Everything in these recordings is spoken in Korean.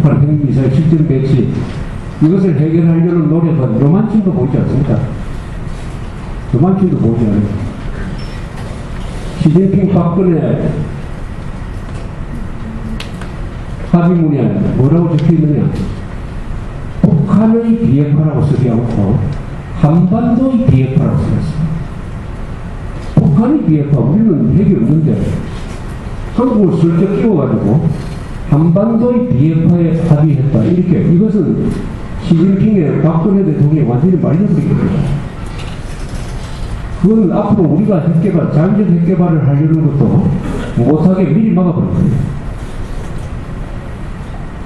북한 핵미사일 실전 배치, 이것을 해결하려는 노력은 요만큼도 보이지 않습니다. 요만큼도 보이지 않아요. 시진핑 박근혜 합의문에 뭐라고 적혀 있느냐? 북한의 비핵화라고 쓰지 않고 한반도의 비핵화라고 쓰였습니다. 북한의 비핵화, 우리는 핵이 없는데 한국을 슬쩍 끼워가지고 한반도의 비핵화에 합의했다. 이렇게, 이것은 시진핑의 박근혜 대통령이 완전히 말려버리겠습니다. 그건 앞으로 우리가 핵개발, 장기적 핵개발을 하려는 것도 못하게 미리 막아버립니다.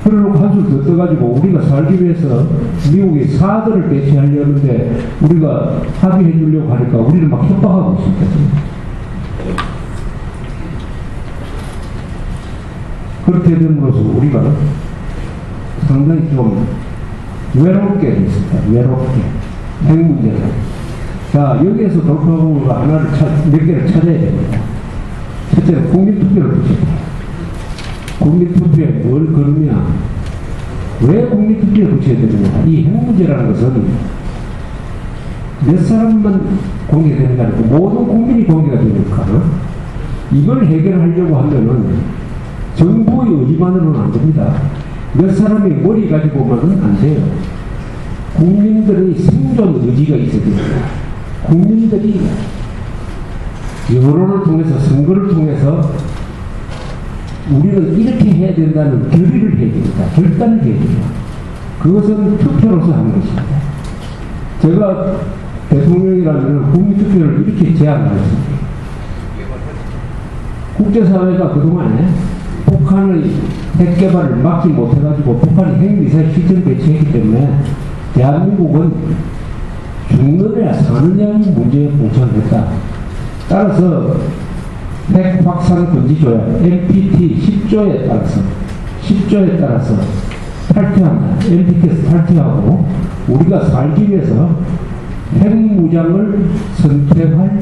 그러고 한술 더 떠가지고 우리가 살기 위해서 미국이 사드를 배치하려는데 우리가 합의해 주려고 하니까 우리를 막 협박하고 있습니다. 그렇게 됨으로써 우리가 상당히 좀 외롭게 됐습니다. 외롭게. 핵 문제가. 자, 여기에서 돌파구가 몇 개를 찾아야 됩니다. 첫째는 국민투표를 붙여야 국민투표에 뭘 걸으냐? 왜 국민투표에 붙여야 되느냐? 이 핵 문제라는 것은 몇 사람만 공개되는 게 아니고 모든 국민이 공개가 되니까 이걸 해결하려고 하면은 정부의 의지만으로는 안 됩니다. 몇 사람이 머리 가지고만은 안 돼요. 국민들의 생존 의지가 있어야 됩니다. 국민들이 여론을 통해서, 선거를 통해서 우리는 이렇게 해야 된다는 결의를 해야 됩니다. 결단을 해야 됩니다. 그것은 투표로서 하는 것입니다. 제가 대통령이라면 국민투표를 이렇게 제안하였습니다. 국제사회가 그동안에 북한의 핵개발을 막지 못해가지고 북한이 핵미사일 실전 배치했기 때문에 대한민국은 죽느냐 사느냐의 문제에 봉착했다. 따라서 핵 확산 금지 조약 NPT 10조에 따라서 탈퇴한다. NPT에서 탈퇴하고 우리가 살기 위해서 핵무장을 선택할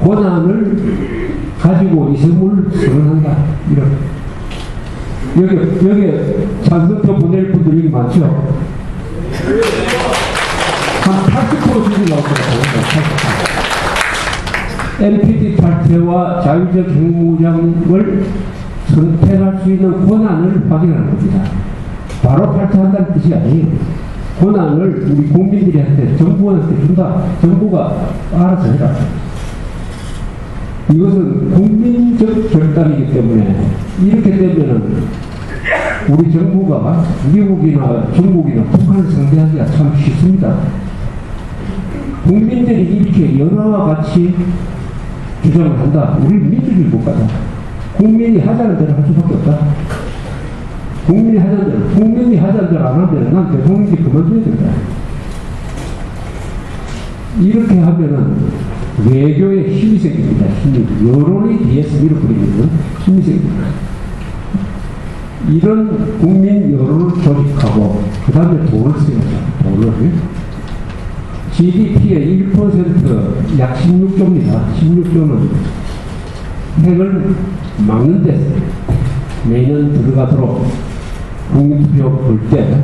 권한을 가지고 있음을 선언한다. 이렇게. 여기 찬성표 보낼 분들이 많죠? 한 80% 정도 나올 거예요. NPT 탈퇴와 자유적 핵무장을 선택할 수 있는 권한을 확인하는 겁니다. 바로 탈퇴한다는 뜻이 아니에요. 권한을 우리 국민들한테, 정부한테 준다. 정부가 알아서 해라. 이것은 국민적 결단이기 때문에 이렇게 되면은 우리 정부가 미국이나 중국이나 북한을 상대하기가 참 쉽습니다. 국민들이 이렇게 여러와 같이 주장을 한다. 우리는 민주주의 국가다. 국민이 하자는 대로 할 수밖에 없다. 국민이 하자는 대로 안 하는 대로 난 대통령이 그만둬야 된다. 이렇게 하면은 외교에 힘이 생깁니다. 여론이 뒤에서 밀어버리면 힘이 생깁니다. 이런 국민 여론을 조직하고 그 다음에 돈을 쓰겠다. 돈을. GDP의 1% 약 16조입니다. 16조는 핵을 막는 데 매년 들어가도록 국민투표 볼 때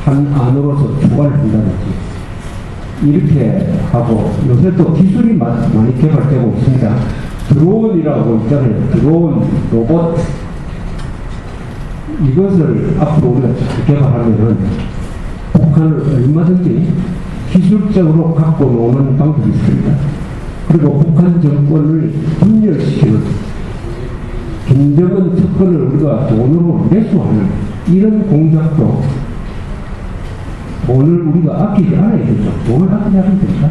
한 안으로서 추가를 한다든지 이렇게 하고 요새 또 기술이 많이 개발되고 있습니다. 드론이라고 있잖아요. 드론, 로봇. 이것을 앞으로 우리가 잘 개발하면은 북한을 얼마든지 기술적으로 갖고 노는 방법이 있습니다. 그리고 북한 정권을 분열시키는 김정은 특권을 우리가 돈으로 매수하는 이런 공작도 돈을 우리가 아끼지 않아야 되죠. 돈을 아끼지 않으면 됩니다.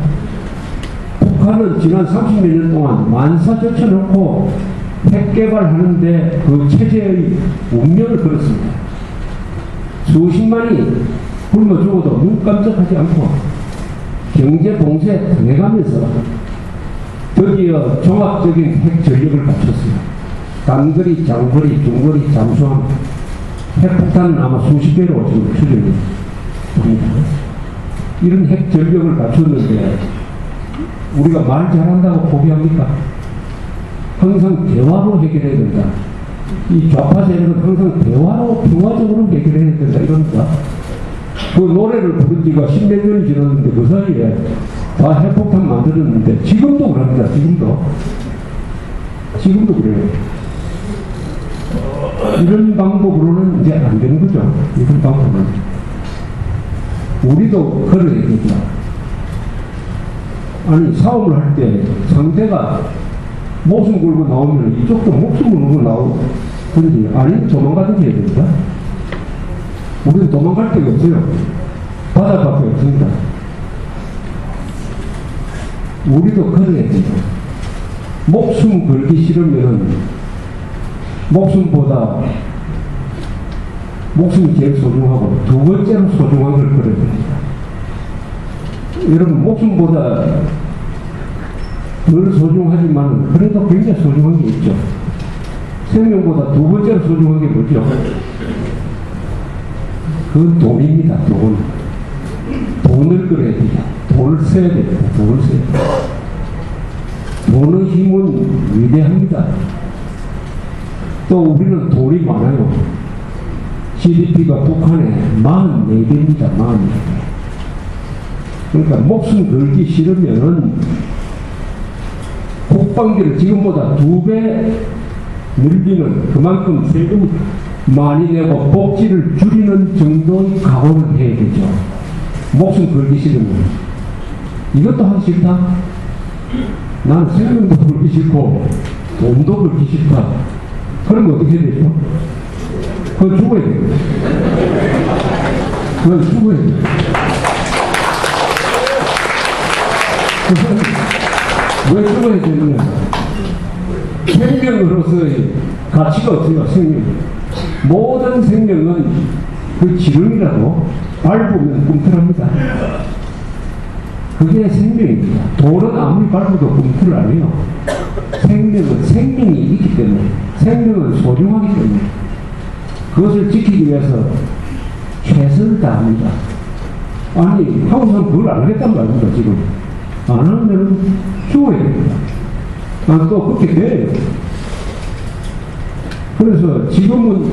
북한은 지난 30몇 년 동안 만사 젖혀놓고 핵 개발하는데 그 체제의 운명을 걸었습니다. 수십만이 굶어 죽어도 눈 깜짝하지 않고 경제 봉쇄에 당해가면서 드디어 종합적인 핵 전력을 갖췄습니다. 단거리, 장거리, 중거리, 잠수함, 핵폭탄은 아마 수십 배로 지금 추정이 됩니다. 이런 핵 전력을 갖췄는데 우리가 말 잘한다고 포기합니까? 항상 대화로 해결해야 된다. 이 좌파 세력은 항상 대화 그 노래를 부른 지가 10몇 년이 지났는데 그 사이에 다 핵폭탄 만들었는데 지금도 그럽니다. 지금도 그래요. 이런 방법으로는 이제 안 되는 거죠. 이런 방법은. 우리도 걸어야 됩니다. 아니, 싸움을 할 때 상대가 목숨 걸고 나오면 이쪽도 목숨 걸고 나오고, 그러지. 아니, 도망가든지 해야 됩니다. 우리는 도망갈 데가 없어요. 바다밖에 없습니다. 우리도 걸어야 됩니다. 목숨 걸기 싫으면 목숨보다 목숨이 제일 소중하고 두 번째로 소중한 걸 걸어야 됩니다. 여러분, 목숨보다 덜 소중하지만 그래도 굉장히 소중한 게 있죠. 생명보다 두 번째로 소중한 게 뭐죠? 그건 돈입니다. 돈을 끌어야 됩니다. 돈을 써야 됩니다. 돈의 힘은 위대합니다. 또 우리는 돈이 많아요. GDP가 북한에 44개입니다. 44개. 그러니까 목숨 걸기 싫으면은 국방비를 지금보다 2배 늘리는, 그만큼 세금 많이 내고 복지를 줄이는 정도의 각오를 해야 되죠. 목숨 걸기 싫으면. 이것도 하기 싫다? 나는 생명도 걸기 싫고 돈도 걸기 싫다. 그러면 어떻게 해야 되죠? 그건 죽어야 돼요. 왜 죽어야 되느냐? 생명으로서의 가치가 없어요. 생명. 모든 생명은 그 지름이라도 밟으면 꿈틀합니다. 그게 생명입니다. 돌은 아무리 밟아도 꿈틀을 안 해요. 생명은 생명이 있기 때문에, 생명은 소중하기 때문에 그것을 지키기 위해서 최선을 다합니다. 아니, 한국 사람 그걸 안 하겠단 말입니다. 지금 안 하면 죽어야 됩니다. 또 그렇게 돼요. 그래서 지금은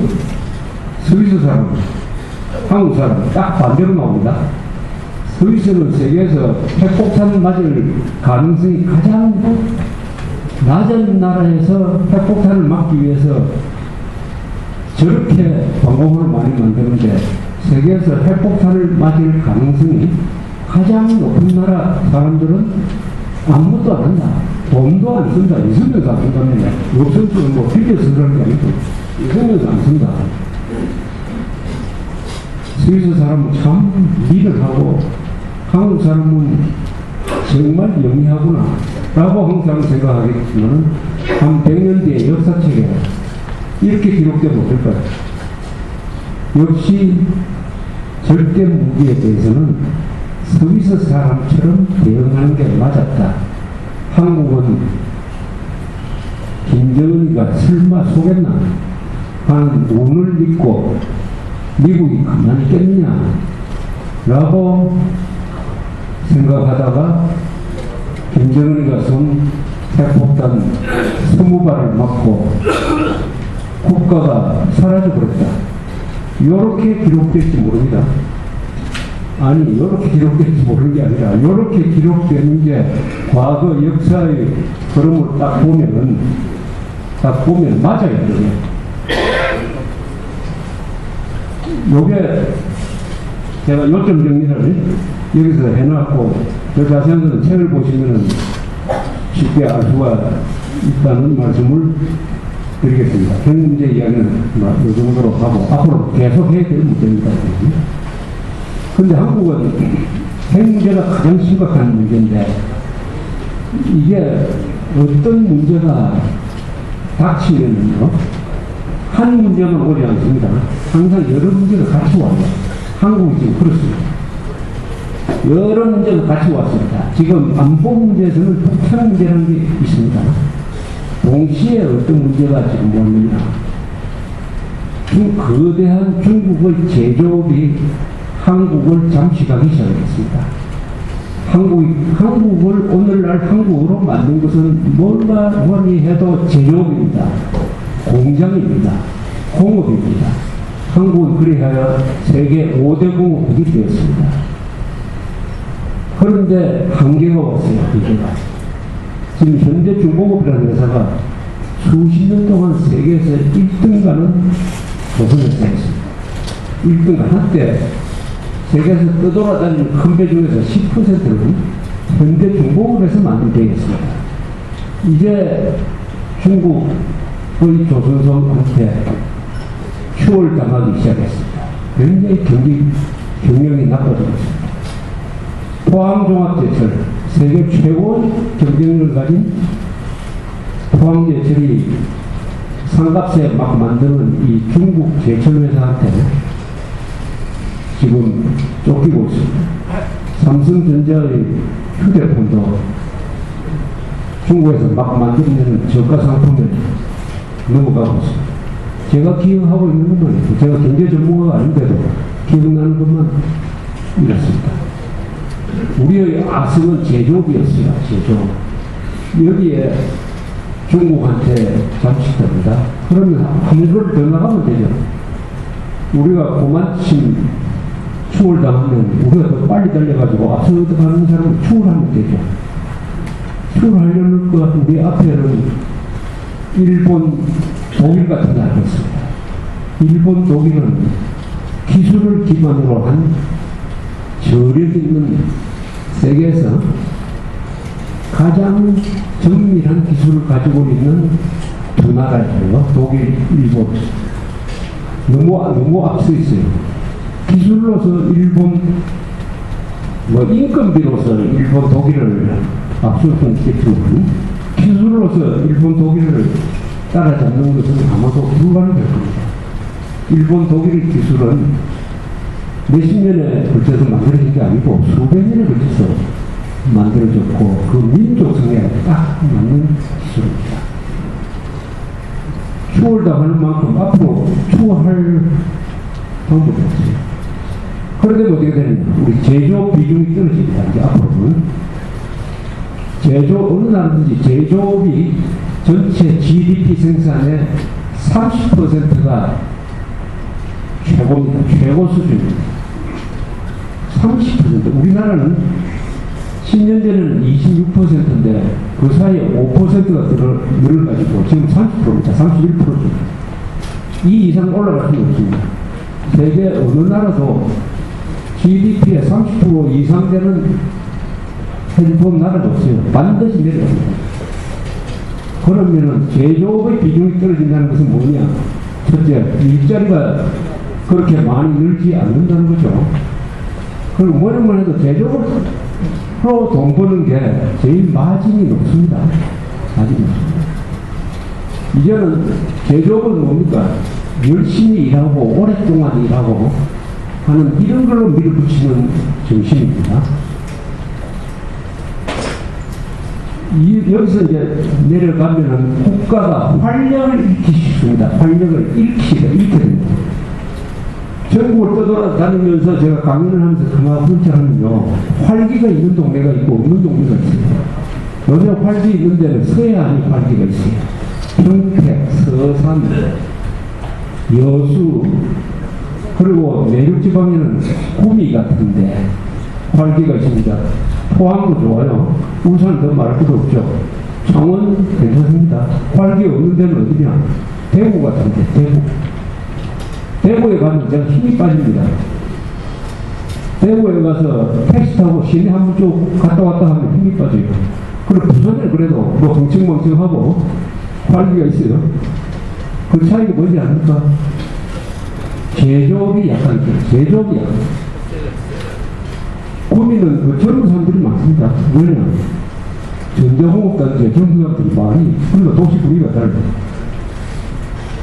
스위스 사람, 한국 사람 딱 반대로 나옵니다. 스위스는 세계에서 핵폭탄 맞을 가능성이 가장 낮은 나라에서 핵폭탄을 막기 위해서 저렇게 방법을 많이 만드는데, 세계에서 핵폭탄을 맞을 가능성이 가장 높은 나라 사람들은 아무것도 안 한다. 돈도 안 쓴다. 있으면서 안 쓴답니다. 없으면 뭐 빌려서 그런 게 아니고 있으면서 안 쓴다. 스위스 사람은 참 일을 하고 한국 사람은 정말 영리하구나 라고 항상 생각하겠지만, 한 100년 뒤에 역사책에 이렇게 기록되면 어떨까요? 역시 절대 무기에 대해서는 스위스 사람처럼 대응하는 게 맞았다. 한국은 김정은이가 설마 속였나 하는 운을 믿고 미국이 가만히 있겠느냐 라고 생각하다가 김정은이가 쏜 핵폭탄 20발을 맞고 국가가 사라져버렸다. 이렇게 기록될지 모릅니다. 아니, 이렇게 기록될지 모르는 게 아니라 이렇게 기록되는 게 과거 역사의 흐름을 딱 보면 맞아요. 요게 제가 요점 정리를 여기서 해놨고, 그 자세한 것은 책을 보시면은 쉽게 알 수가 있다는 말씀을 드리겠습니다. 현재 이야기는 이 정도로 하고 앞으로 계속 해야 될 문제입니다. 근데 한국은 핵 문제가 가장 심각한 문제인데, 이게 어떤 문제가 닥치면요, 한 문제만 오지 않습니다. 항상 여러 문제가 같이 와요. 한국이 지금 그렇습니다. 여러 문제가 같이 왔습니다. 지금 안보 문제에서는 북한 문제라는 게 있습니다. 동시에 어떤 문제가 지금 왔느냐. 거대한 중국의 제조업이 한국을 잠식하기 시작했습니다. 한국을 오늘날 한국으로 만든 것은 뭐니 해도 제조업입니다. 공장입니다. 공업입니다. 한국은 그리하여 세계 5대 공업국이 되었습니다. 그런데 한계가 왔어요. 한계가. 지금 현대 중공업이라는 회사가 수십 년 동안 세계에서 1등가는 조선회사였습니다. 1등가 한때 세계에서 떠돌아다니는 큰 배 중에서 10%는 현대 중공업에서 만들어져 있습니다. 이제 중국의 조선소한테 추월당하기 시작했습니다. 굉장히 경영이 나빠지고 있습니다. 포항종합제철, 세계 최고 경쟁력을 가진 포항제철이 상값에 막 만드는 이 중국 제철회사한테 지금 쫓기고 있습니다. 삼성전자의 휴대폰도 중국에서 막 만들어내는 저가 상품에 넘어가고 있습니다. 제가 기억하고 있는 것만 있고, 제가 경제 전문가가 아닌데도 기억나는 것만 이렇습니다. 우리의 아성은 제조업이었어요. 제조업. 여기에 중국한테 잠식됩니다. 그러면 한 걸 더 나가면 되죠. 우리가 고만침 추월당하면 우리가 더 빨리 달려가지고 앞서 가는 사람을 추월하면 되죠. 추월하려는 것 같은데 앞에는 일본, 독일 같은 나라가 있습니다. 일본, 독일은 기술을 기반으로 한 저력 있는 세계에서 가장 정밀한 기술을 가지고 있는 두 나라예요. 독일, 일본. 너무 앞서 있어요. 기술로서 일본, 인건비로서 일본, 독일을 앞설 수 있겠지만, 기술로서 일본, 독일을 따라잡는 것은 아마도 불가능할 겁니다. 일본, 독일의 기술은 몇십 년에 걸쳐서 만들어진 게 아니고 수백 년에 걸쳐서 만들어졌고 그 민족성에 딱 맞는 기술입니다. 추월당하는 만큼 앞으로 추월할 방법이 없어요. 그런데 어떻게 되느냐? 우리 제조업 비중이 떨어집니다. 이제 앞으로는 어느 나라든지 제조업이 전체 GDP 생산의 30%가 최고입니다. 최고 수준입니다. 30%. 우리나라는 10년 전에는 26%인데 그 사이에 5%가 늘어가지고 지금 30%입니다. 31%입니다. 이 이상 올라갈 수는 없습니다. 세계 어느 나라도 GDP의 30% 이상 되는 핸드폰 나라도 없어요. 반드시 내려갑니다. 그러면은 제조업의 비중이 떨어진다는 것은 뭐냐? 첫째, 일자리가 그렇게 많이 늘지 않는다는 거죠. 그리고 뭐냐면 해도 제조업으로 돈 버는 게 제일 마진이 높습니다. 마진이 높습니다. 이제는 제조업은 뭡니까? 열심히 일하고 오랫동안 일하고 하는 이런 걸로 밀어붙이는 정신입니다. 여기서 이제 내려가면은 국가가 활력을 잃기 쉽습니다. 활력을 잃게 됩니다. 전국을 떠돌아다니면서 제가 강연을 하면서 그만 훈찰하면요, 활기가 있는 동네가 있고 없는 동네가 있어요. 요새 활기 있는 데는 서해안이 활기가 있어요. 평택, 서산, 여수, 그리고 내륙지방에는 구미 같은데 활기가 있습니다. 포항도 좋아요. 울산 더 말할 것도 없죠. 창원 괜찮습니다. 활기 없는 데는 어디냐? 대구 같은데, 대구. 대구에 가면 제가 힘이 빠집니다. 대구에 가서 택시 타고 시내 한번 쭉 갔다 왔다 하면 힘이 빠져요. 그리고 부산에 그래도 뭐 멍청멍청하고 활기가 있어요. 그 차이가 뭔지 압니까? 제조업이 약간, 제조업이 약간. 구미는 그 젊은 사람들이 많습니다. 왜냐? 전자공업단지에 젊은 사람들이 많이, 그리고 도시 분위기가 달라요.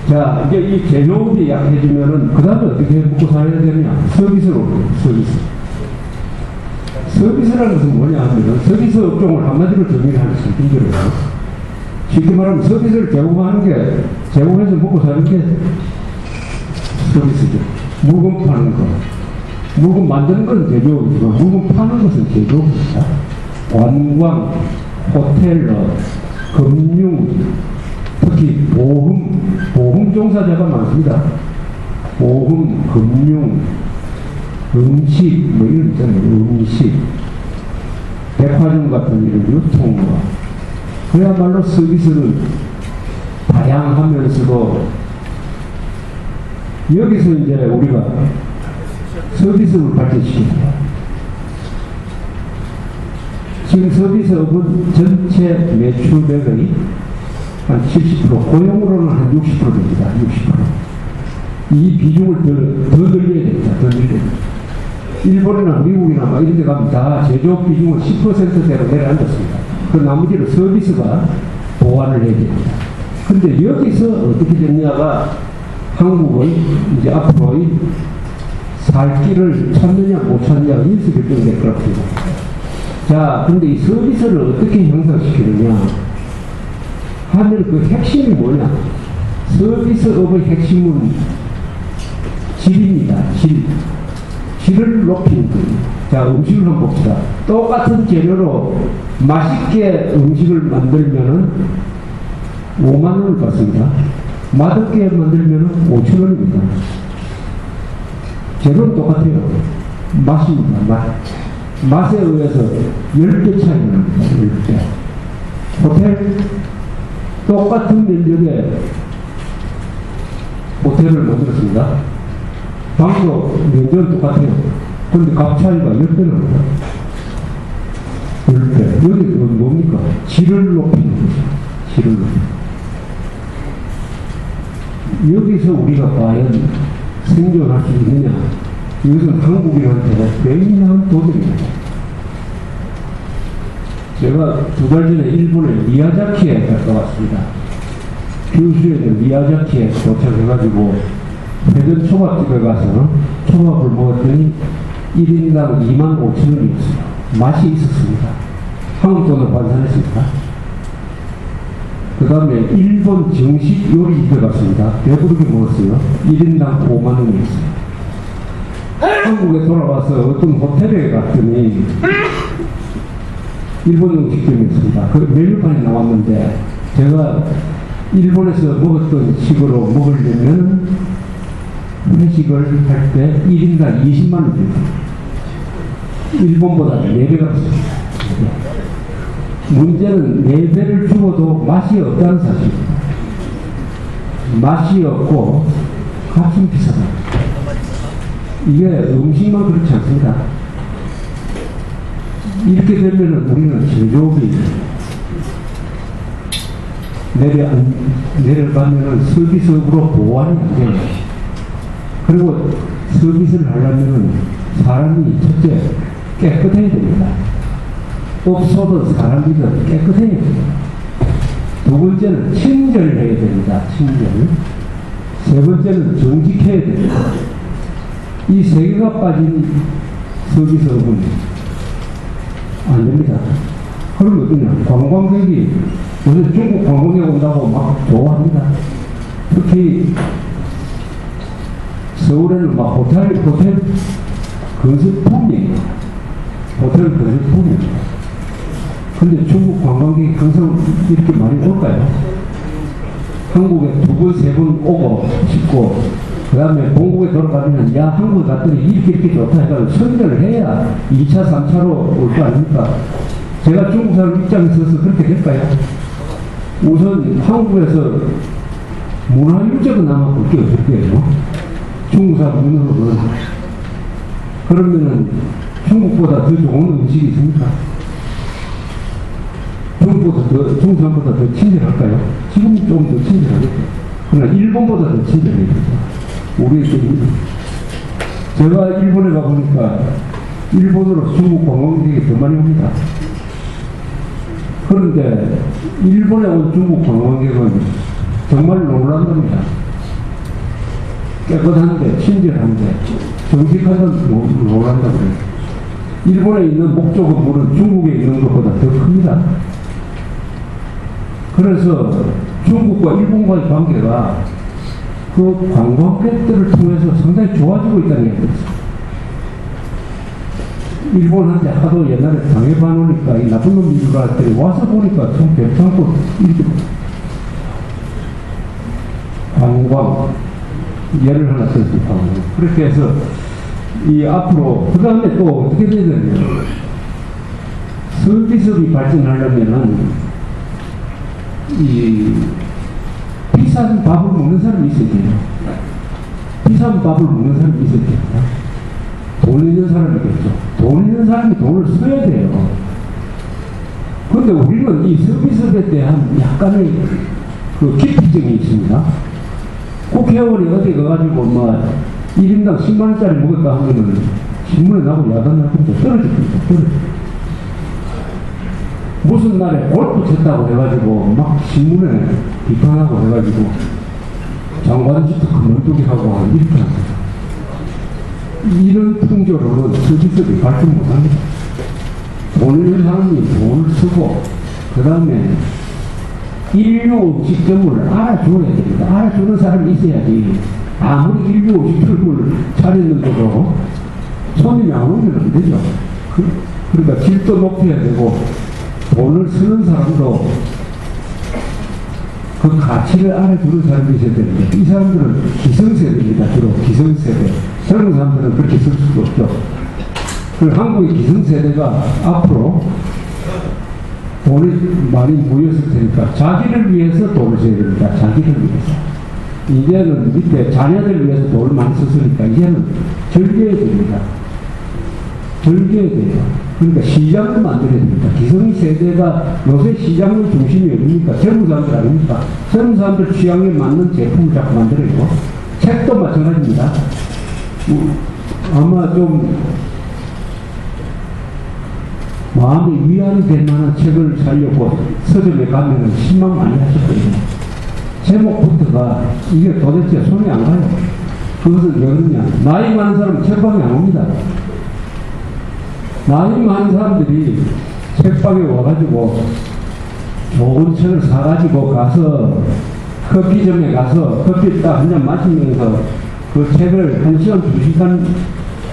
자, 이제 이 제조업이 약해지면은, 그 다음에 어떻게 먹고 살아야 되느냐? 서비스로, 서비스. 서비스라는 것은 뭐냐 하면은, 서비스 업종을 한마디로 정의하는 것이 힘들어요. 쉽게 말하면 서비스를 제공하는 게, 제공해서 먹고 사는 게 서비스죠. 물건 파는 거. 물건 만드는 것은 제조업이지만, 물건 파는 것은 제조업입니다. 관광, 호텔러, 금융, 특히 보험 종사자가 많습니다. 보험, 금융, 음식, 뭐 이런 거 있잖아요. 음식, 백화점 같은 이런 유통과 그야말로 서비스는 다양하면서도 여기서 이제 우리가 서비스를 발전시킵니다. 지금 서비스업은 전체 매출액의 한 70%, 고용으로는 한 60% 됩니다. 60%. 이 비중을 더 늘려야 됩니다. 더 늘려야 됩니다. 일본이나 미국이나 막 이런 데 가면 다 제조업 비중을 10%대로 내려앉았습니다. 그 나머지를 서비스가 보완을 해야 됩니다. 근데 여기서 어떻게 됐냐가 한국의 이제 앞으로의 살 길을 찾느냐 못 찾느냐가 여기서 결정될 것 같습니다. 자, 근데 이 서비스를 어떻게 형성시키느냐 하면 그 핵심이 뭐냐? 서비스업의 핵심은 질입니다. 질을 높이는 거예요. 자, 음식을 한번 봅시다. 똑같은 재료로 맛있게 음식을 만들면은 5만 원을 받습니다. 맛없게 만들면은 5천 원입니다. 재료는 똑같아요. 맛입니다. 맛에 의해서 10배 차이가 납니다. 10배. 호텔 똑같은 면적에 호텔을 만들었습니다. 방도 면적은 똑같아요. 그런데 값 차이가 10배는 납니다. 10배. 여기 뭡니까? 질을 높이는 거죠. 질을 높이는. 여기서 우리가 과연 생존할 수 있느냐? 이것은 한국인한테 굉장한 도전입니다. 제가 2달 전에 일본의 미야자키에 갔다 왔습니다. 규슈에 있는 미야자키에 도착해가지고 회전 초밥집에 가서 초밥을 먹었더니 1인당 25,000원이었어요. 맛이 있었습니다. 한국 돈을 환산했습니다. 그 다음에 일본 정식 요리집에 갔습니다. 배부르게 먹었어요. 1인당 5만 원이었어요. 한국에 돌아와서 어떤 호텔에 갔더니 일본 음식점이었습니다. 그 메뉴판이 나왔는데 제가 일본에서 먹었던 식으로 먹으려면 회식을 할 때 1인당 20만 원 줍니다. 일본보다 4배가 비쌉니다. 문제는 4배를 주고도 맛이 없다는 사실입니다. 맛이 없고 값은 비싸다. 이게 음식만 그렇지 않습니다. 이렇게 되면 우리는 제조업이 내려가면 서비스업으로 보완이 안 돼요. 그리고 서비스를 하려면 사람이 첫째 깨끗해야 됩니다. 없어도 사람이 깨끗해야 됩니다. 두 번째는 친절해야 됩니다. 친절. 세 번째는 정직해야 됩니다. 이 세 개가 빠진 서비스업은 안 됩니다. 그럼 어떠냐? 관광객이 요새 중국 관광객 온다고 막 좋아합니다. 특히 서울에는 막 호텔 건설 붐이에요. 호텔 건설 붐이에요. 근데 중국 관광객이 항상 이렇게 많이 올까요? 한국에 2번, 3번 오고 싶고, 그 다음에 본국에 돌아가면, 야, 한국에 갔더니 이렇게 좋다 해가지고 선전을 해야 2차, 3차로 올 거 아닙니까? 제가 중국 사람 입장에 서서 그렇게 될까요? 우선 한국에서 문화유적이 남았고, 그게 어떻게 해요? 중국 사람 문화는. 그러면은 중국보다 더 좋은 음식이 있습니까? 중국 사람보다 더 친절할까요? 지금 좀 더 친절하겠죠. 그러나 일본보다 더 친절해요. 제가 일본에 가보니까 일본으로 중국 관광객이 더 많이 옵니다. 그런데 일본에 온 중국 관광객은 정말 놀란답니다. 깨끗한데, 친절한데, 정직한데 놀란다고 그래요. 일본에 있는 목조 건물은 중국에 있는 것보다 더 큽니다. 그래서 중국과 일본과의 관계가 그 관광객들을 통해서 상당히 좋아지고 있다는 얘기입니다. 일본한테 하도 옛날에 당해봐놓으니까 이 나쁜 놈인 줄 알았더니 와서 보니까 참 괜찮고 이렇게 관광, 예를 하나 들었습니다. 그렇게 해서 이 앞으로 그 다음에 또 어떻게 돼야 되냐면 서비스업이 발전하려면은 이 비싼 밥을 먹는 사람이 있어야 돼요. 비싼 밥을 먹는 사람이 있어야 됩니다. 돈 있는 사람이겠죠. 돈 있는 사람이 돈을 써야 돼요. 그런데 우리는 이 서비스업에 대한 약간의 그 기피증이 있습니다. 국회의원이 어디 가가지고 뭐 1인당 10만원짜리 먹었다 하면은 신문에 나고 야단날 겁니다. 떨어집니다. 무슨 날에 골프 쳤다고 해가지고 막 신문에 비판하고 해가지고 장관짓도 그만두게 하고 이렇게 합니다. 이런 풍조로는 서비스업이 발전 못합니다. 돈 있는 사람이 돈을 쓰고 그 다음에 인류 음식점을 알아줘야 됩니다. 알아주는 사람이 있어야지. 아무리 인류 음식점을 차렸는데도 손님이 안 오면 안 되죠. 그러니까 질도 높여야 되고 돈을 쓰는 사람도 그 가치를 알아주는 사람이 있어야 되는데 이 사람들은 기성세대입니다. 주로 기성세대. 젊은 사람들은 그렇게 쓸 수가 없죠. 그리고 한국의 기성세대가 앞으로 돈이 많이 모였을 테니까 자기를 위해서 돈을 써야 됩니다. 자기를 위해서. 이제는 밑에 자녀들 위해서 돈을 많이 썼으니까 이제는 즐겨야 됩니다. 즐겨야 돼요. 그러니까 시장을 만들어야 됩니다. 기성세대가 요새 시장의 중심이 어딥니까? 젊은 사람들 아닙니까? 젊은 사람들 취향에 맞는 제품을 자꾸 만들어요. 책도 마찬가지입니다. 아마 좀 마음이 위안이 될 만한 책을 사려고 서점에 가면은 실망 많이 하셨거든요. 제목부터가 이게 도대체 손이 안 가요. 그것은 왜 그러냐. 나이 많은 사람은 책방에 안 옵니다. 나이 많은 사람들이 책방에 와가지고 좋은 책을 사가지고 가서 커피점에 가서 커피 딱 한 잔 마시면서 그 책을 1시간, 2시간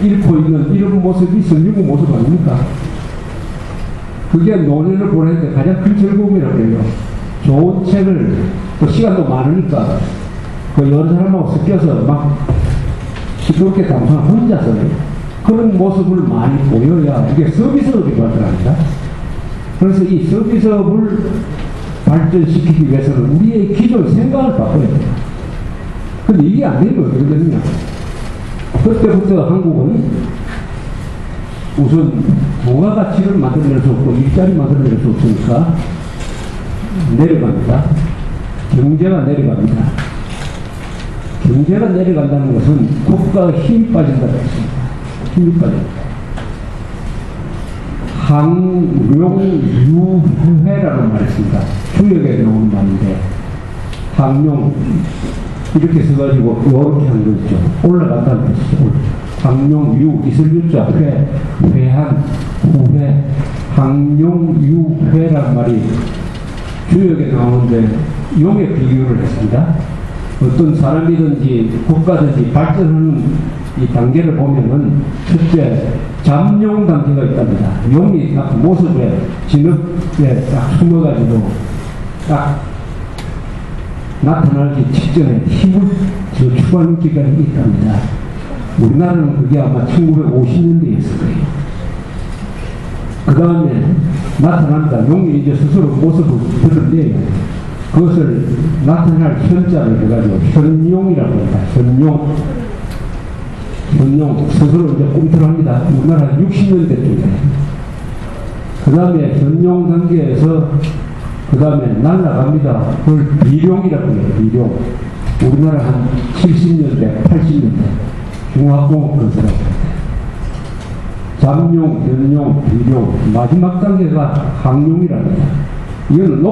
읽고 있는 이런 모습이 선진국 모습 아닙니까? 그게 노년을 보내는데 가장 큰 즐거움이라고 해요. 좋은 책을, 그 시간도 많으니까, 그 여러 사람하고 섞여서 막 시끄럽게 담소하는 혼자서 그런 모습을 많이 보여야 이게 서비스업이 발전합니다. 그래서 이 서비스업을 발전시키기 위해서는 우리의 기존 생각을 바꿔야 돼요. 근데 이게 안 되면 어떻게 되느냐. 그때부터 한국은 우선 부가가치를 만들어낼 수 없고 일자리 만들어낼 수 없으니까 내려갑니다. 경제가 내려갑니다. 경제가 내려간다는 것은 국가의 힘이 빠진다는 것입니다. 힘이 빠집니다. 항룡유회라는 말이 있습니다. 주역에 나오는 말인데 항룡 이렇게 써가지고 이렇게 하는 거 있죠. 올라간다는 뜻이죠. 항룡유 이슬유자 회 회한 후회 항룡유회란 말이 주역에 나오는데 용의 비교를 했습니다. 어떤 사람이든지 국가든지 발전하는 이 단계를 보면은 첫째 잠룡 단계가 있답니다. 용이 딱 모습에 진흙에 딱 숨어가지고 딱 나타나기 직전에 힘을 저축하는 기간이 있답니다. 우리나라는 그게 아마 1950년대에 있을 거예요. 그 다음에 나타납니다. 용이 이제 스스로 모습을 드러내요. 그것을 나타날 현자를 해가지고 현용이라고 합니다. 현용. 현용. 스스로 이제 꿈틀합니다. 우리나라 60년대 쪽에. 그 다음에 현용 단계에서 그 다음에 날아갑니다. 그걸 비룡이라고 해요. 비룡. 우리나라 한 70년대, 80년대 중화공업 건설하고 잠룡, 현룡, 비룡. 마지막 단계가 항룡이라고 해요. 이거는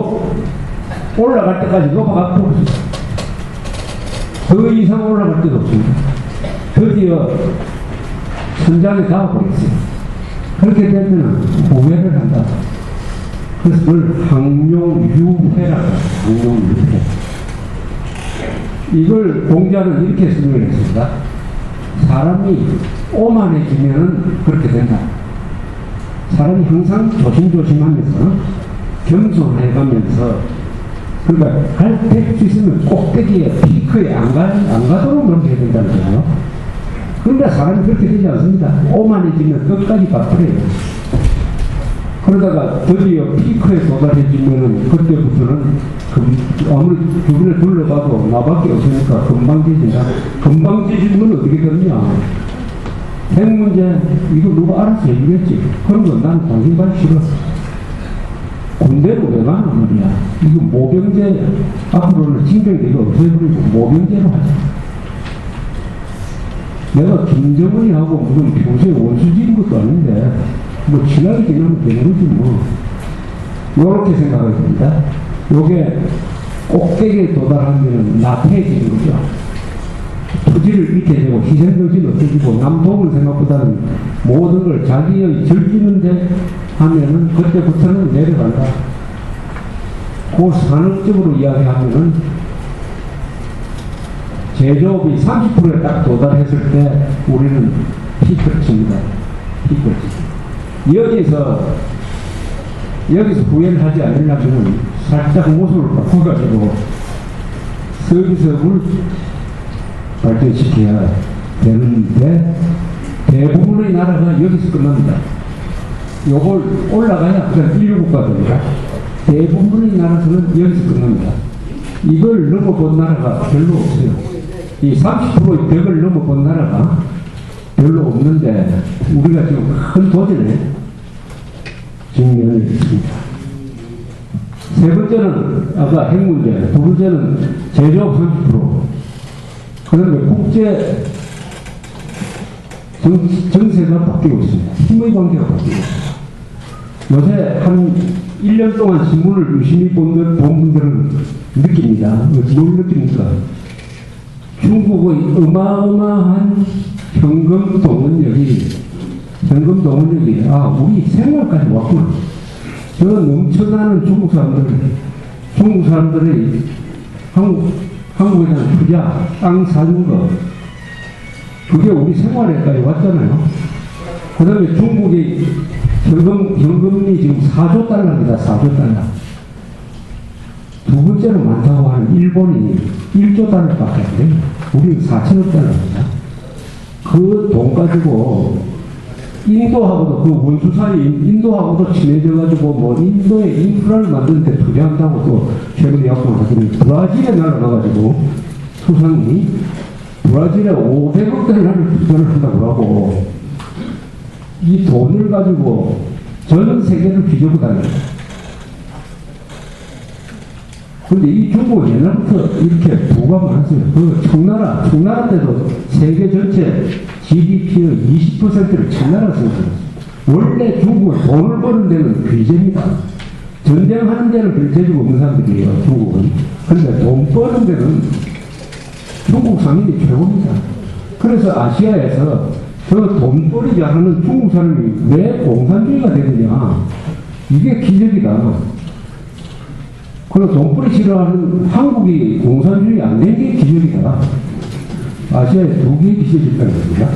올라갈 때까지 높아가고 더 이상 올라갈 때도 없습니다. 드디어 천장에 닿아버렸어요. 그렇게 되면 후회를 한다. 그래서 그걸 항룡유회라고 해요. 항룡유회. 이걸 공자는 이렇게 설명을 했습니다. 사람이 오만해지면 그렇게 된다. 사람이 항상 조심조심하면서 겸손해가면서 그러니까 할 수 있으면 꼭대기에 피크에 안 가도록 노력해야 된다는 거예요. 그러니까 사람이 그렇게 되지 않습니다. 오만해지면 끝까지 바쁘래요. 그러다가 드디어 피크에 도달해지면은 그때부터는 아무리 주변에 둘러봐도 나밖에 없으니까 금방 지진다. 금방 지지면 어떻게 되느냐. 핵 문제 이거 누가 알아서 해주겠지. 그런 건 나는 관심 받기 싫어. 군대로 왜 가는 말이야. 이거 모병제 앞으로는 징병제가 없애버리고 모병제로 하자. 내가 김정은이하고 무슨 평소에 원수지인 것도 아닌데 뭐 지나게 지나면 되는 거지 뭐. 요렇게 생각을 합니다. 요게 꼭대기에 도달하면 나태해지는 거죠. 토지를 잃게 되고 희생정신이 없어지고 남동을 생각보다는 모든 걸 자기의 즐기는데 하면은 그때부터는 내려간다. 그 산업적으로 이야기하면은 제조업이 30%에 딱 도달했을 때 우리는 피크를 칩니다. 피크를 칩니다. 여기서 후회를 하지 않으려면 살짝 모습을 바꿔가지고 서비스업을 발전시켜야 되는데 대부분의 나라가 여기서 끝납니다. 요걸 올라가야 그냥 인류국가 됩니다. 대부분의 나라에서는 여기서 끝납니다. 이걸 넘어본 나라가 별로 없어요. 이 30%의 벽을 넘어본 나라가 별로 없는데 우리가 지금 큰 도전에 직면을 했습니다. 세 번째는 아까 핵 문제, 두 번째는 제조업 30%. 그런데 국제 정세가 바뀌고 있습니다. 힘의 관계가 바뀌고 있습니다. 요새 한 1년 동안 신문을 유심히 본 분들은 느낍니다. 뭘 느낍니까? 중국의 어마어마한 현금 동원력이 우리 생활까지 왔구나. 저 넘쳐나는 중국 사람들의 한국에 대한 투자, 땅 사는 거, 그게 우리 생활에까지 왔잖아요. 그 다음에 중국의 현금이 지금 4조 달러입니다. 4조 달러. 두 번째로 많다고 하는 일본이 1조 달러밖에 안 돼요. 우리는 4천억 달러입니다. 그 돈 가지고 인도하고도 그 원수 사이 인도하고도 친해져가지고 뭐 인도의 인프라를 만드는데 투자한다고 또 최근에 약속을 하더니 브라질에 날아가가지고 수상이 브라질에 500억 달러를 투자를 한다고 하고 이 돈을 가지고 전 세계를 뒤집어 다닙니다. 근데 이 중국은 옛날부터 이렇게 부가 많았어요. 그 청나라 때도 세계 전체 GDP의 20%를 청나라가 생겼어요. 원래 중국은 돈을 버는 데는 귀재입니다. 전쟁하는 데는 별 재주가 없는 사람들이에요, 중국은. 그런데 돈 버는 데는 중국 상인이 최고입니다. 그래서 아시아에서 저 돈벌이 잘하는 중국 사람이 왜 공산주의가 되느냐. 이게 기적이다. 그리고 돈벌이 싫어하는 한국이 공산주의 안 된 게 기적이다. 아시아에 두 개의 기적이 있다는 겁니다.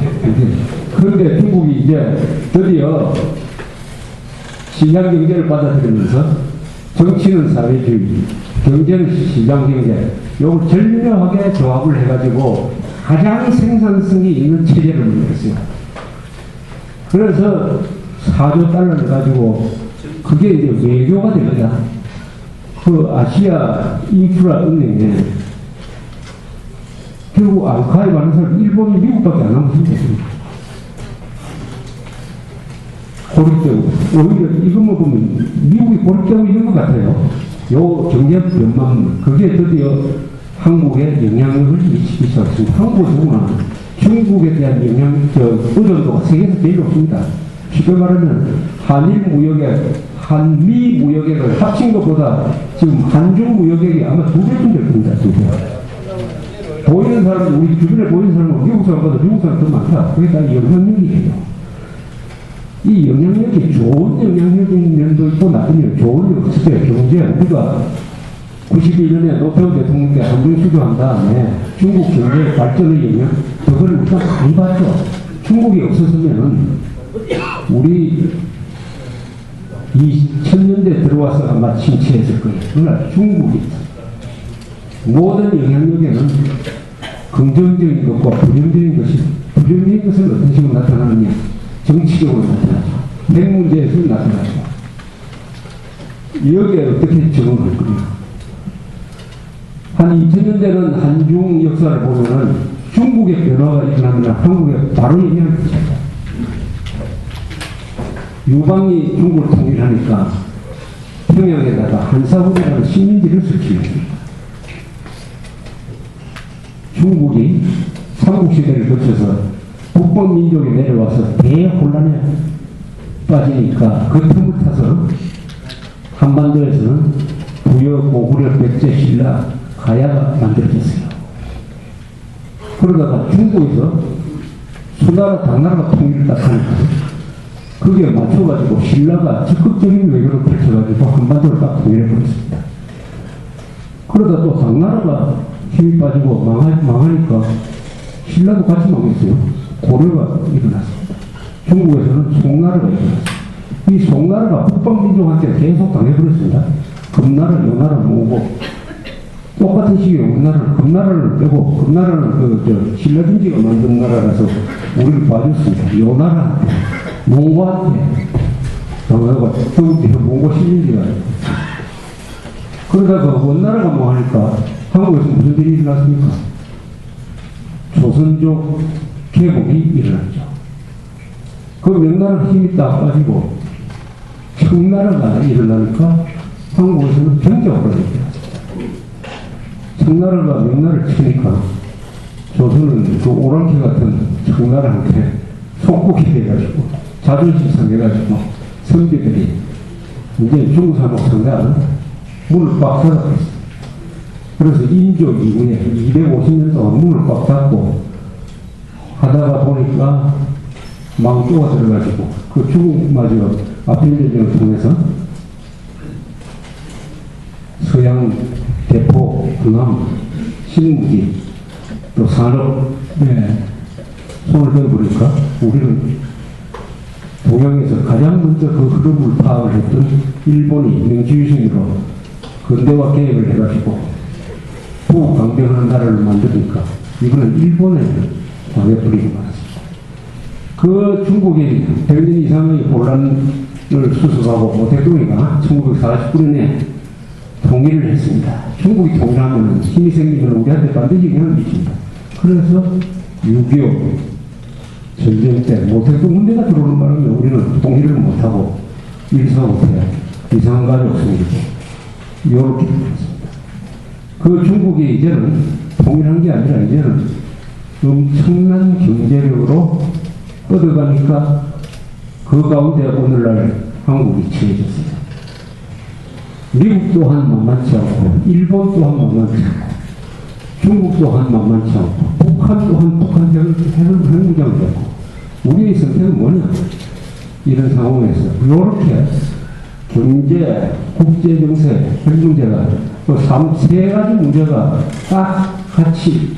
그런데 중국이 이제 드디어 시장 경제를 받아들이면서 정치는 사회주의, 경제는 시장 경제, 이걸 절묘하게 조합을 해가지고 가장 생산성이 있는 체제를 만들었어요. 그래서 4조 달러를 가지고 그게 이제 외교가 됩니다. 그 아시아 인프라 은행에 결국 알카에 많은 사람 일본이 미국밖에 안 남았습니다. 고립되고 오히려 이것만 보면 미국이 고립되고 있는 것 같아요. 요 경제 변망 그게 드디어 한국에 영향력을 미치기 시작했습니다. 한국은 중국에 대한 의존도가 세계에서 제일 높습니다. 쉽게 말하면 한미 무역액을 합친 것보다 지금 한중 무역액이 아마 2배 될 겁니다. 2배. 보이는 사람들, 우리 주변에 보이는 사람은 미국 사람보다 중국 사람 더 많다. 그게 다 영향력이에요. 이 영향력이 좋은 영향력인 면도 있고 나쁜 면 좋은 영향력이 경제 우리가 91년에 노태우 대통령께 한중 수교한 다음에 중국 경제 발전의 영향 그걸 우리가 많이 봤죠. 중국이 없었으면은 우리 2000년대 들어와서 아마 침체했을 거예요. 그러나 중국이 모든 영향력에는 긍정적인 것과 부정적인 것은 어떤 식으로 나타나느냐? 정치적으로 나타나죠. 핵 문제에서 나타나죠. 여기에 어떻게 적응할 거냐? 한 2000년대는 한중 역사를 보면은 중국의 변화가 일어나면 한국에 바로 영향을 끼칩니다. 유방이 중국을 통일하니까 평양에다가 한사군이라는 식민지를 설치했습니다. 중국이 삼국시대를 거쳐서 북방민족이 내려와서 대혼란에 빠지니까 그 틈을 타서 한반도에서는 부여, 고구려, 백제, 신라, 가야가 만들어졌어요. 그러다가 중국에서 수나라, 당나라가 통일을 딱 하니까 그게 맞춰가지고 신라가 적극적인 외교를 펼쳐가지고 한반도를 딱 통일해버렸습니다. 그러다 또 당나라가 힘이 빠지고 망하니까 신라도 같이 망했어요. 고려가 일어났습니다. 중국에서는 송나라가 일어났습니다. 이 송나라가 북방민족한테 계속 당해버렸습니다. 금나라, 요나라 모으고 똑같은 시기에 우리나라는 금나라를 빼고 금나라는 신라kim지가 만든 나라라서 우리를 봐줬습니다. 요나라한테 몽고한테 당하고 중국에 몽고 식민지가 그러다가 원나라가 뭐 하니까 한국에서 무슨 일이 일어났습니까? 조선족 개국이 일어났죠. 그 명나라 힘이 딱 빠지고 청나라가 일어나니까 한국에서는 경제가 벌어졌습니다. 청나라가 명나라를 치니까 조선은 그 오랑캐 같은 청나라한테 속국이 돼가지고 자존심 상해가지고 선비들이 이제 중국 사람 상대하는 문을 꽉 닫았어요. 그래서 인조 이후에 250년 동안 문을 꽉 닫고 하다가 보니까 망조가 들어가지고 그 중국마저 아필전쟁을 통해서 서양 대포, 군함, 신무기, 또 산업, 손을 떼어버리니까 우리는 동양에서 가장 먼저 그 흐름을 파악을 했던 일본이 명지유신으로 근대화 계획을 해가지고 부강병하는 나라를 만드니까 이거는 일본에 당해버리고 말았습니다. 그 중국이 100년 이상의 혼란을 수습하고 대통령이가 1949년에 통일을 했습니다. 중국이 통일하면 힘이 생기면 우리한테 반드시 영향을 미칩니다. 그래서 6.25 전쟁 때 모태동 문제가 들어오는 바람에 우리는 통일을 못하고 일사후퇴 이상한 가족 생기고 이렇게 됐습니다. 그 중국이 이제는 통일한 게 아니라 이제는 엄청난 경제력으로 뻗어가니까 그 가운데 오늘날 한국이 처해졌습니다. 미국 또한 만만치 않고 일본 또한 만만치 않고 중국 또한 만만치 않고 북한 또한 북한 핵무장을 했고 우리의 선택은 뭐냐? 이런 상황에서 이렇게 경제, 국제정세, 핵문제가 세 가지 문제가 딱 같이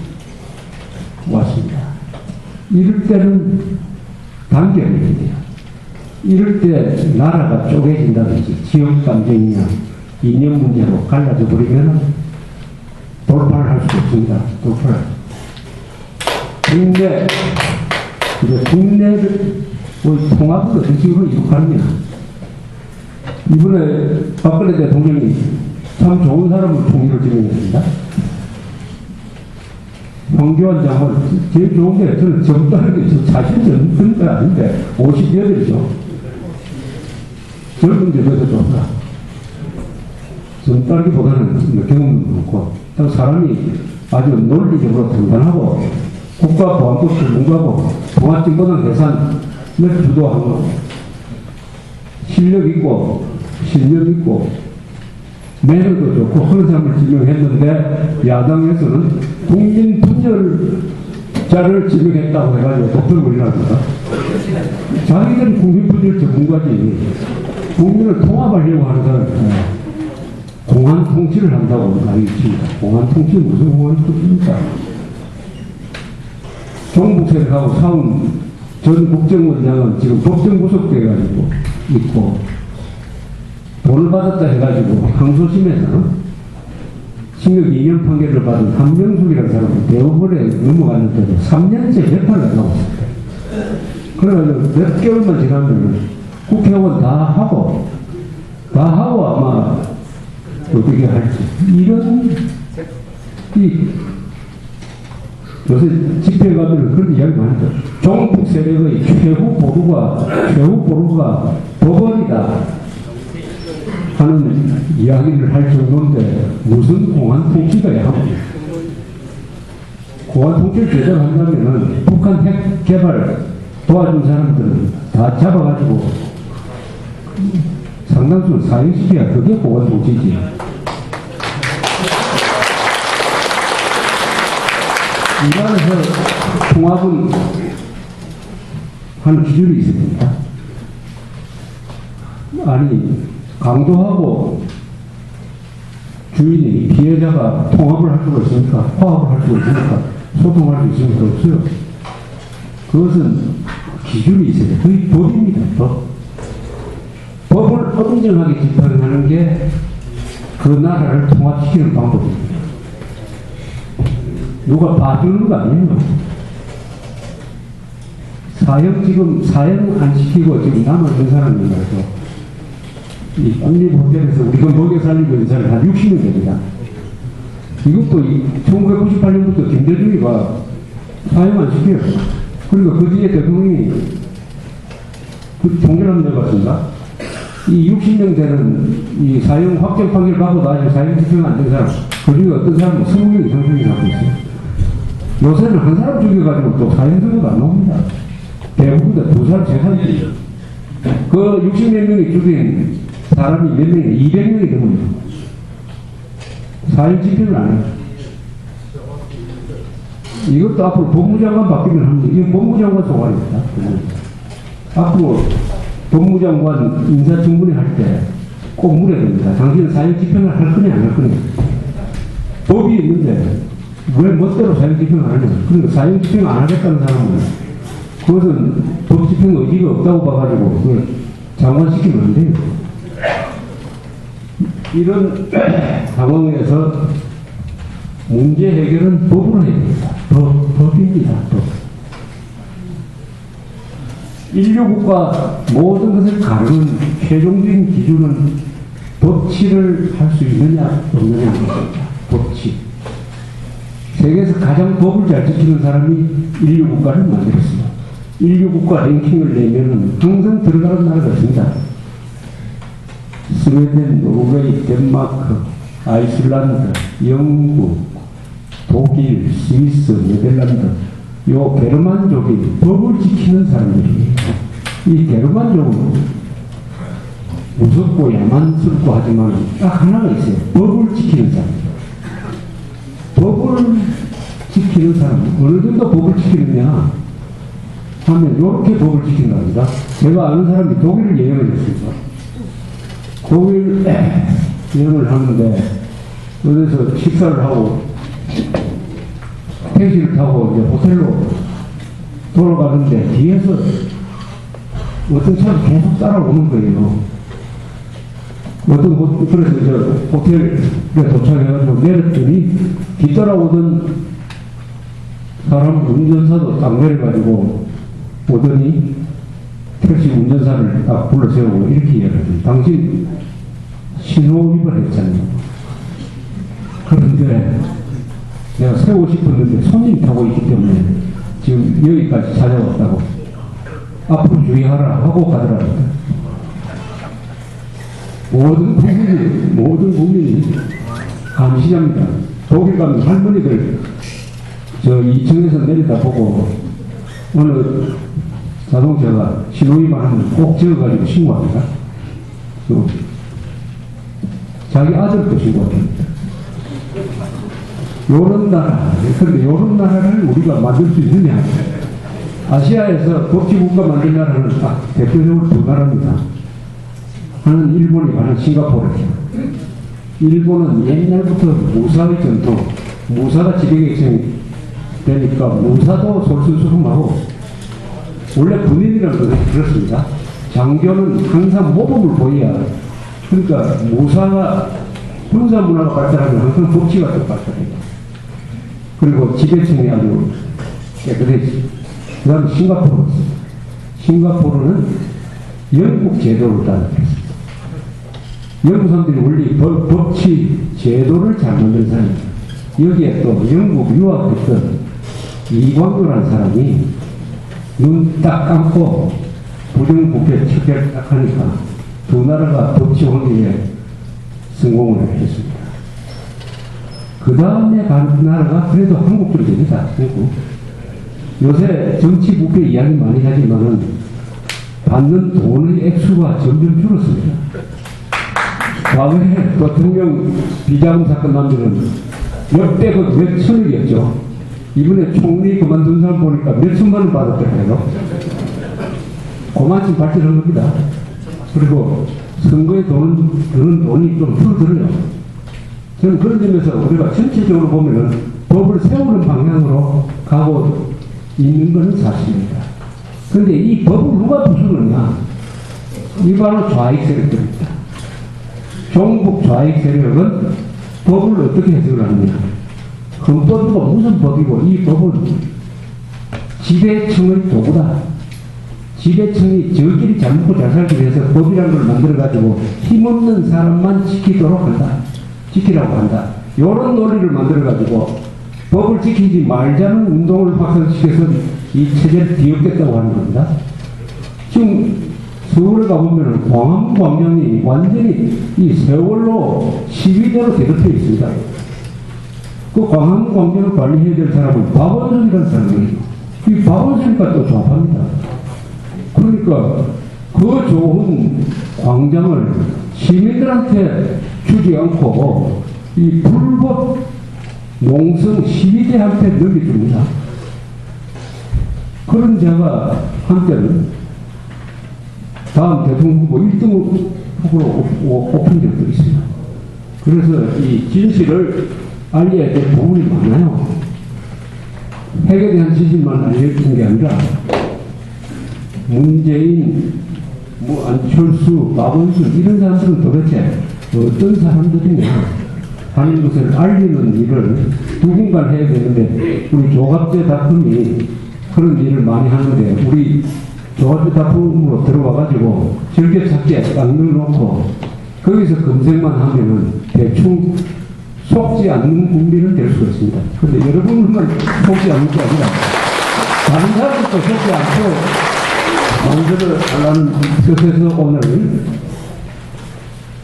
왔습니다. 이럴 때는 단결이 돼요. 이럴 때 나라가 쪼개진다든지 지역 감정이나 이념 문제로 갈라져 버리면 돌파를 할 수 없습니다. 돌파를. 국내를 통합을 어떤 식으로 이룩하느냐. 이번에 박근혜 대통령이 참 좋은 사람을 통일을 진행했습니다. 황교안 장관 제일 좋은 게 저는 젊다는 게 사실 젊은 건 아닌데 58이죠. 젊은 게 그래서 좋다. 젊다기보다는 경험도 많고 사람이 아주 논리적으로 단단하고 국가보안법 전문가고 통합진보당 예산을 주도하고 실력 있고 실력 있고 매너도 좋고 그런 사람을 지명했는데 야당에서는 국민 분열자를 지명했다고 해가지고 독설물이랍니다. 자기들은 국민 분열 전문가지 국민을 통합하려고 하는 사람입니다. 공안 통치를 한다고 알겠습니다. 공안 통치 무슨 공안 통치입니까? 종북세력하고 싸운 전 국정원장은 지금 법정 구속돼가지고 있고 돈을 받았다 해가지고 항소심에서 징역 2년 판결을 받은 한명숙이라는 사람은 대법원에 넘어갔는데도 3년째 재판을 안 하고 있습니다. 그래가지고 몇 개월만 지나면 국회의원 다 하고 아마 어떻게 할지. 이런, 요새 집회에 가면 그런 이야기 많이 들어요. 종북 세력의 최후 보루가 법원이다 하는 이야기를 할 정도인데 무슨 공안 통치가야 합니까? 공안 통치를 제대로 한다면은 북한 핵 개발 도와준 사람들은 다 잡아가지고 상당수 사형시켜야 그게 공안 통치지. 이 나라에서 통합은 하는 기준이 있습니다. 아니, 강도하고 주인이 피해자가 통합을 할 수가 있습니까? 화합을 할 수가 있습니까? 소통할 수 있습니까? 없어요. 그것은 기준이 있어요. 그게 법입니다. 법을 엄정하게 집행하는 게 그 나라를 통합시키는 방법입니다. 누가 봐주는 거 아니에요. 사형 안 시키고 지금 남아있는 사람이 말이죠. 이 국립호텔에서 우리가 먹여 살리고 있는 사람이 한 60명 됩니다. 이것도 1998년부터 김대중이가 사형 안 시켜요. 그리고 그 뒤에 대통령이 그 종결 한번 해봤습니다. 이 60명 되는 이 사형 확정 판결 받고 나중에 사형 집행 안 된 사람, 그 중에 어떤 사람은 20명 이상 죽여가고 있어요. 요새는 한 사람 죽여가지고 또 사형 선고도 안 나옵니다. 대부분 다 두 사람, 세 사람이. 그 60몇 명이 죽인 사람이 몇 명이 200명이 되거든요. 사형 집행을 안 해요. 이것도 앞으로 법무장관 바뀌면 합니다. 이건 법무장관 소관입니다. 앞으로 법무장관 인사청문회 할 때 꼭 물어야 됩니다. 당신은 사형 집행을 할 거냐, 안 할 거냐. 법이 있는데 왜 멋대로 사형 집행을 안 하냐. 그러니까 사형 집행 안 하겠다는 사람은 그것은 법 집행 의지가 없다고 봐가지고 그걸 장관시키면 안 돼요. 이런 상황에서 문제 해결은 법으로 해야 됩니다. 법입니다. 법. 인류국가 모든 것을 가르는 최종적인 기준은 법치를 할 수 있느냐 없느냐 합니다. 법치. 세계에서 가장 법을 잘 지키는 사람이 인류국가를 만들었습니다. 인류국가 랭킹을 내면은 항상 들어가는 나라가 있습니다. 스웨덴, 노르웨이, 덴마크, 아이슬란드, 영국, 독일, 스위스, 네덜란드, 요 게르만족이 법을 지키는 사람들이에요. 이 게르만족은 무섭고 야만스럽고 하지만 딱 하나가 있어요. 법을 지키는 사람. 법을 지키는 사람. 어느 정도 법을 지키느냐 하면 이렇게 법을 지킨다 합니다. 제가 아는 사람이 독일을 여행을 했습니다. 독일 여행을 하는데 어디서 식사를 하고 택시를 타고 이제 호텔로 돌아가는데 뒤에서 어떤 사람이 계속 따라오는 거예요. 그래서 저 호텔에 도착해가지고 내렸더니 뒤따라오던 사람 운전사도 딱 내려가지고 오더니 택시 운전사를 딱 불러세우고 이렇게 이야기하더니 당신 신호위반을 했잖아요. 그런데 내가 세우고 싶었는데 손님이 타고 있기 때문에 지금 여기까지 찾아왔다고 앞으로 주의하라 하고 가더라고요. 모든 국민이 감시합니다. 독일 가면 할머니들 저 2층에서 내리다 보고 어느 자동차가 신호위반하면 꼭 적어가지고 신고합니다. 자기 아들도 신고합니다. 요런 나라, 그런데 요런 나라를 우리가 만들 수 있느냐? 아시아에서 법치국가 만든 나라는 딱 대표적으로 두 나라입니다. 하나는 일본이 가는 싱가포르죠. 일본은 옛날부터 무사의 전통, 무사가 지배계층이 되니까 무사도 솔선수범하고 원래 군인이라는 것은 그렇습니다. 장교는 항상 모범을 보여야 그러니까 무사가 군사 문화가 발달하면 항상 법치가 또 발달해요. 그리고 지배층이 아주 깨끗해지. 그 다음에 싱가포르. 싱가포르는 영국 제도를 따르겠습니다. 영국 사람들이 원래 법치 제도를 잘 만든 사람입니다. 여기에 또 영국 유학했던 이광조라는 사람이 눈 딱 감고 부정부패 척결 딱 하니까 두 나라가 법치 확립에 성공을 했습니다. 그 다음에 간 나라가 그래도 한국도 됩니다. 한국. 요새 정치 부패 이야기 많이 하지만은 받는 돈의 액수가 점점 줄었습니다. 과거에 대통령 비자금 사건 나면은 몇백억, 몇천억이었죠. 이번에 총리 그만둔 사람 보니까 몇천만 원 받았더라고요. 그만큼 발전한 겁니다. 그리고 선거에 드는 돈이 좀 줄어들어요. 저는 그런 점에서 우리가 전체적으로 보면은 법을 세우는 방향으로 가고 있는 것은 사실입니다. 그런데 이 법을 누가 부수느냐? 이 바로 좌익 세력들입니다. 종북 좌익 세력은 법을 어떻게 해석을 하느냐? 헌법이고 무슨 법이고 이 법은 지배층의 도구다. 지배층이 저끼리 잘 먹고 잘 살기 위해서 법이라는 걸 만들어가지고 힘없는 사람만 지키도록 한다. 지키라고 한다. 이런 논리를 만들어가지고 법을 지키지 말자는 운동을 확산시켜서 이 체제를 뒤엎겠다고 하는 겁니다. 지금 서울에 가보면 광화문 광장이 완전히 이 세월로 시위대로 대덮여 있습니다. 그 광화문 광장을 관리해야 될 사람은 박원순이라는 사람이에요. 이 박원순이가 또 조합합니다. 그러니까 그 좋은 광장을 시민들한테 주지 않고 이 불법 농성 시위대한테 넘겨줍니다. 그런 자가 한때는 다음 대통령 후보 1등 후보로 뽑힌 적도 있습니다. 그래서 이 진실을 알려야 될 부분이 많아요. 핵에 대한 지식만 알려준 게 아니라 문재인, 안철수, 박원순 이런 사람들은 도대체 어떤 사람들이냐 하는 것을 알리는 일을 누군가 해야 되는데 우리 조갑제 닷컴이 그런 일을 많이 하는데 우리 조갑제 닷컴으로 들어와가지고 즐겨찾기에 딱 넣어놓고 거기서 검색만 하면은 대충 속지 않는 국민은 될 수가 있습니다. 그런데 여러분만 속지 않는 게 아니라 다른 사람들도 속지 않고 만들어 달라는 뜻에서 오늘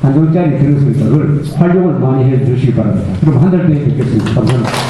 한 장짜리 들었으니까 그걸 활용을 많이 해 주시기 바랍니다. 그럼 한 달 뒤에 뵙겠습니다. 감사합니다.